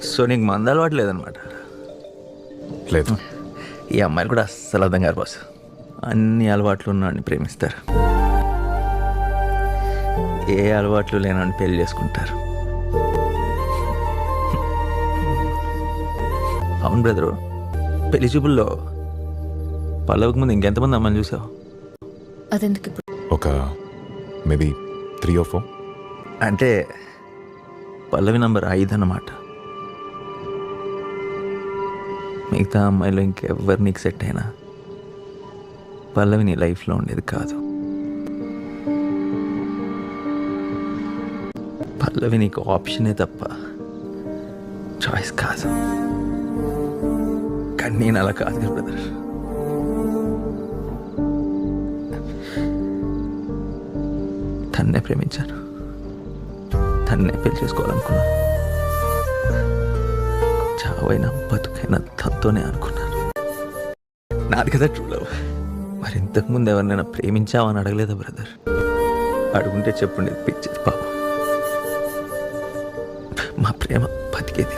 So నీకు మంద అలవాటు లేదనమాట. లేదు. ఈ అమ్మాయిలు కూడా అస్సలు అర్థం కాదు బాస్. అన్ని అలవాట్లు ఉన్నవాడిని ప్రేమిస్తారు, ఏ అలవాట్లు లేనవాడిని పెళ్లి చేసుకుంటారు. అవును బ్రదరు, పెళ్లి చూపుల్లో పల్లవికి ముందు ఇంకెంతమంది అమ్మాయిని చూసావు? అదెందుకు ఇప్పుడు? ఒక మేబీ 3 or 4. అంటే పల్లవి నంబర్ 5 అన్నమాట. మిగతా అమ్మాయిలో ఇంకెవ్వరు నీకు సెట్ అయినా పల్లవి నీ లైఫ్లో ఉండేది కాదు. పల్లవి నీకు ఆప్షనే తప్ప చాయిస్ కాదు. కానీ నేను అలా కాదు కదా బ్రదర్. తన్నే ప్రేమించాను, తన్నే పెళ్లి చేసుకోవాలనుకున్నాను. చావైనా బతుకైనా తనతోనే అనుకున్నాను. నాది కదా ట్రూ లవ్. మరి ఇంతకుముందు ఎవరినైనా ప్రేమించావని అడగలేదా బ్రదర్? అడుగుంటే చెప్పుండేది పిచ్చేది పాపం. మా ప్రేమ బతికేది.